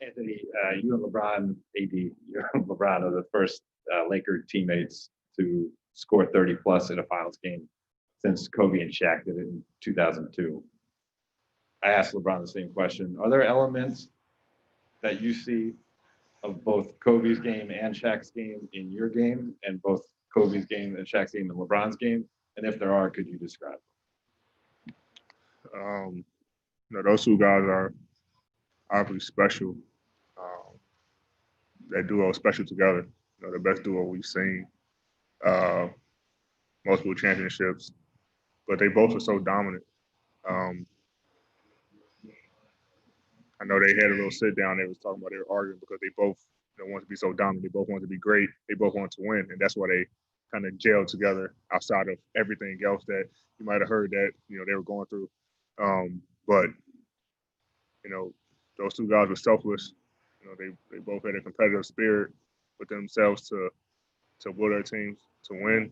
Anthony, you and LeBron, AD, you and LeBron are the first Laker teammates to score 30 plus in a finals game since Kobe and Shaq did it in 2002. I asked LeBron the same question. Are there elements that you see of both Kobe's game and Shaq's game in your game, and both Kobe's game and Shaq's game and LeBron's game? And if there are, could you describe Um, those two guys are obviously special. Um, that duo is special together. The best duo we've seen. Uh, Multiple championships, but they both are so dominant. Um, I know they had a little sit down. They was talking about they were arguing because they both want to be so dominant. They both want to be great. They both want to win, and that's why they kind of gelled together outside of everything else that you might have heard that they were going through. But those two guys were selfless. They both had a competitive spirit with themselves to will their teams to win.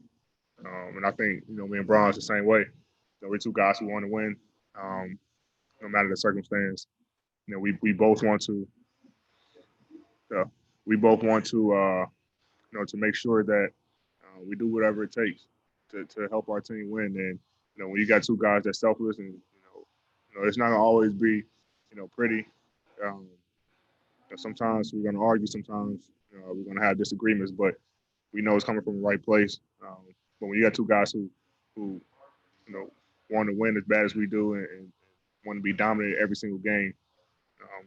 And I think me and Bron's the same way. We're two guys who want to win, no matter the circumstance. We both want to. We both want to make sure that we do whatever it takes to help our team win. And when you got two guys that's selfless, and it's not gonna always be pretty. Um, Sometimes we're gonna argue. Sometimes we're gonna have disagreements, but we know it's coming from the right place. But when you got two guys who want to win as bad as we do and want to be dominant every single game,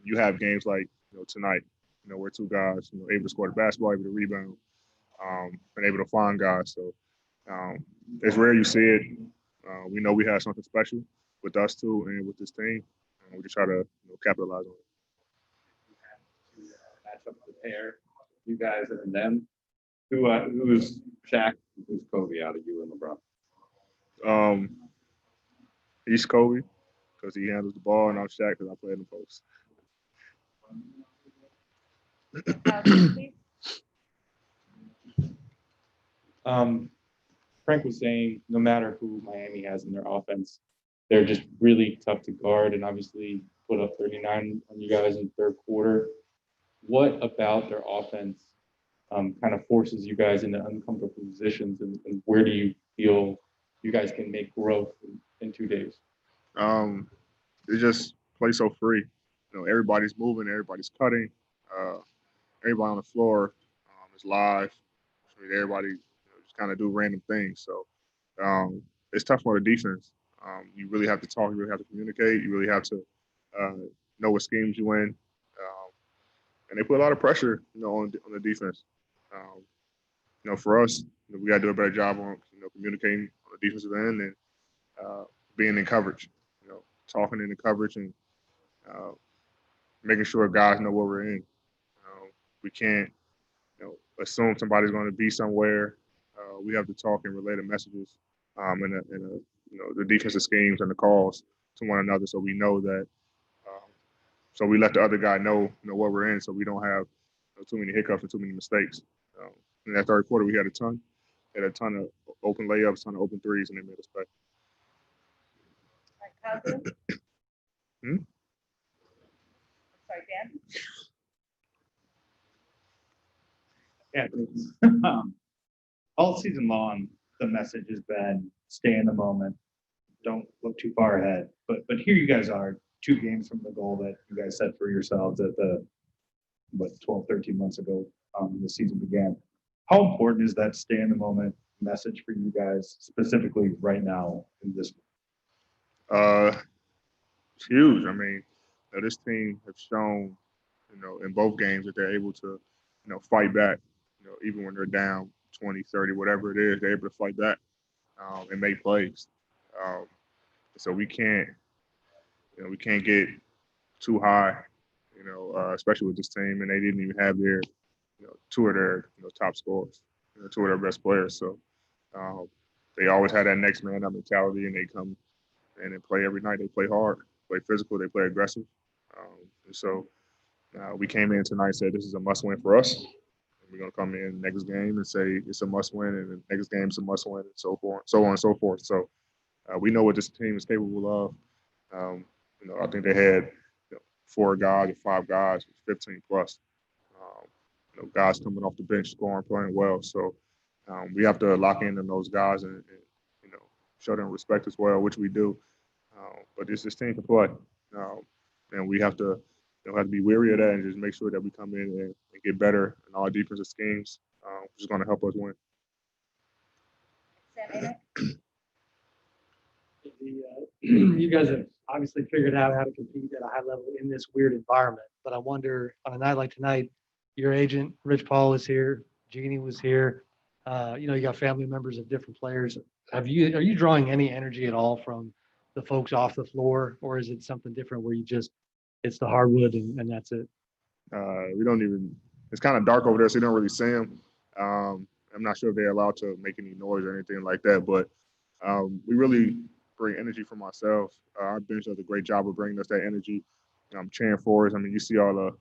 you have games like tonight, where two guys able to score the basketball, able to rebound, and able to find guys. So it's rare you see it. We know we have something special with us too and with this team. We just try to capitalize on it. match up the pair, you guys and them? Who's Shaq? Who's Kobe out of you and LeBron? Um, he's Kobe because he handles the ball, and I'm Shaq because I play in the post. Frank was saying no matter who Miami has in their offense, they're just really tough to guard and obviously put up 39 on you guys in the third quarter. What about their offense kind of forces you guys into uncomfortable positions, and where do you feel you guys can make growth in 2 days? Um, they just play so free. Everybody's moving, everybody's cutting, uh, everybody on the floor is live. I mean, everybody just kind of do random things. So it's tough for the defense. You really have to talk. You really have to communicate. You really have to uh, know what schemes you in. And they put a lot of pressure, on the defense. Um, for us, we got to do a better job on, communicating on the defensive end and being in coverage. Talking in the coverage and uh, making sure guys know what we're in. We can't, assume somebody's going to be somewhere. We have to talk and relay the messages and the defensive schemes and the calls to one another, so we know that. So we let the other guy know what we're in, so we don't have too many hiccups and too many mistakes. Um, in that third quarter, we had a ton of open layups, a ton of open threes, and they made us pay. My cousin. Hmm? Sorry, Dan. Yeah, all season long, the message has been stay in the moment, don't look too far ahead. But here you guys are, 2 games from the goal that you guys set for yourselves at the 12, 13 months ago the season began. How important is that stay in the moment message for you guys specifically right now in this? Uh, it's huge. I mean, this team has shown, in both games that they're able to, fight back. Even when they're down 20, 30, whatever it is, they're able to fight back and make plays. Um, so we can't get too high, especially with this team, and they didn't even have their, two of their top scorers, two of their best players. So um, they always had that next man up mentality, and they come and they play every night. They play hard, play physical, they play aggressive. And so we came in tonight and said this is a must win for us. And we're gonna come in next game and say it's a must win, and the next game is a must win, and so forth, so on and so forth. So we know what this team is capable of. I think they had 4 guys or 5 guys, 15 plus. Guys coming off the bench, scoring, playing well. So we have to lock in on those guys and show them respect as well, which we do. But it's this team to play, and we have to have to be wary of that and just make sure that we come in and get better in our defensive schemes, which is going to help us win. You guys have obviously figured out how to compete at a high level in this weird environment, but I wonder on a night like tonight, your agent, Rich Paul, was here, Jeannie was here. You got family members of different players. Are you drawing any energy at all from the folks off the floor, or is it something different where it's the hardwood and that's it? We don't even. It's kind of dark over there, so you don't really see them. I'm not sure if they're allowed to make any noise or anything like that, but we really bring energy from ourselves. Our bench does a great job of bringing us that energy. Cheering for us. I mean, you see all the,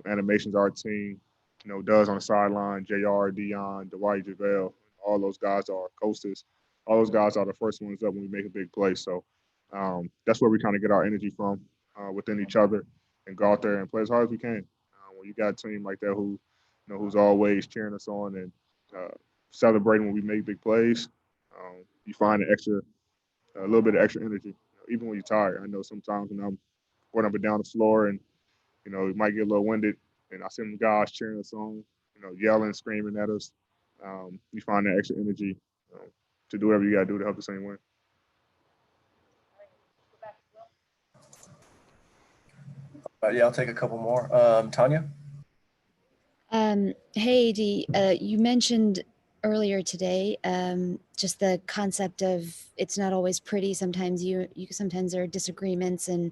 animations our team, does on the sideline. Jr., Dion, Dwight, JaVale, all those guys are coasters. All those guys are the first ones up when we make a big play. So that's where we kind of get our energy from within each other and go out there and play as hard as we can. When you got a team like that who, who's always cheering us on and celebrating when we make big plays, you find a little bit of extra energy, even when you're tired. I know sometimes when I'm going up and down the floor and, you might get a little winded and I see them guys cheering us on, yelling, screaming at us. You find that extra energy to do whatever you got to do to help the team win. Yeah, I'll take a couple more. Tanya? Hey, AD, you mentioned earlier today just the concept of it's not always pretty. Sometimes sometimes there are disagreements and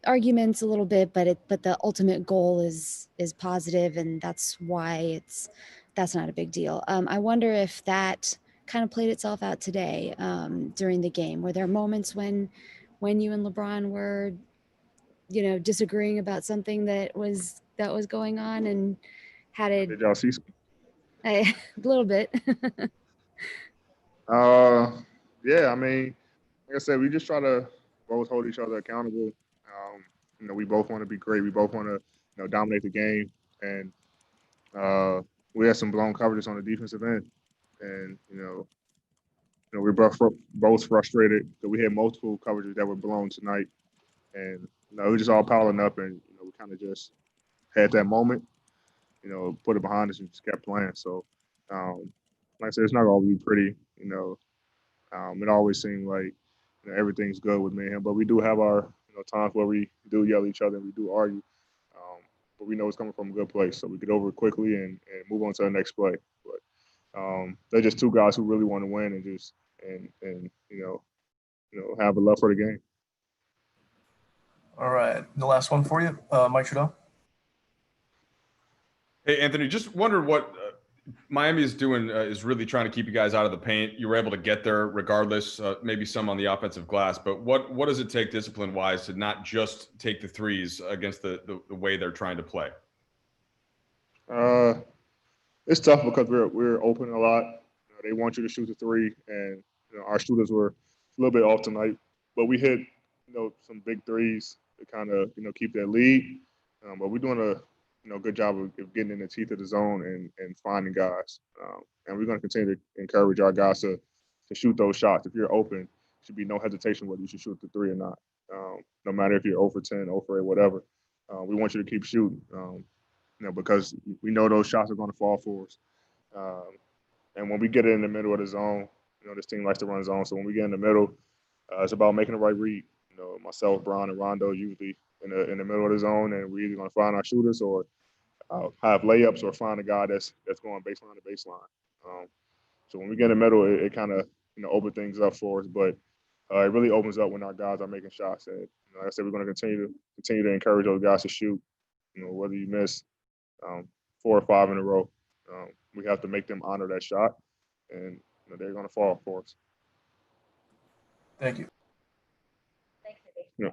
arguments a little bit, but the ultimate goal is positive, and that's why that's not a big deal. I wonder if that kind of played itself out today during the game. Were there moments when you and LeBron were disagreeing about something that was going on, and how did Did y'all see? a little bit? Yeah, I mean, like I said, we just try to both hold each other accountable. We both want to be great. We both want to, dominate the game. And we had some blown coverages on the defensive end. And, we're both frustrated because we had multiple coverages that were blown tonight. And, we just all piling up and, we kind of just had that moment, put it behind us and just kept playing. So, like I said, it's not always pretty, it always seemed like everything's good with me and him, but we do have our times where we do yell at each other and we do argue, but we know it's coming from a good place, so we get over it quickly and move on to the next play. But they're just two guys who really want to win and just and have a love for the game. All right. The last one for you, Mike Trudeau. Hey, Anthony, just wondered what Miami is doing is really trying to keep you guys out of the paint. You were able to get there regardless, maybe some on the offensive glass. But what does it take discipline-wise to not just take the threes against the way they're trying to play? It's tough because we're open a lot. They want you to shoot the three, and our shooters were a little bit off tonight. But we hit some big threes to kind of keep that lead. But we're doing a good job of getting in the teeth of the zone and finding guys. And we're going to continue to encourage our guys to shoot those shots. If you're open, there should be no hesitation whether you should shoot the three or not. No matter if you're 0 for 10, 0 for 8, whatever. We want you to keep shooting, because we know those shots are going to fall for us. And when we get it in the middle of the zone, this team likes to run zone. So when we get in the middle, it's about making the right read. Myself, Bron, and Rondo usually in the middle of the zone, and we're either going to find our shooters or have layups or find a guy that's going baseline to baseline. So when we get in the middle, it kind of opens things up for us. But it really opens up when our guys are making shots. And like I said, we're going to continue to encourage those guys to shoot. Whether you miss 4 or 5 in a row, we have to make them honor that shot, and they're going to fall for us. Thank you. Thanks, Yeah.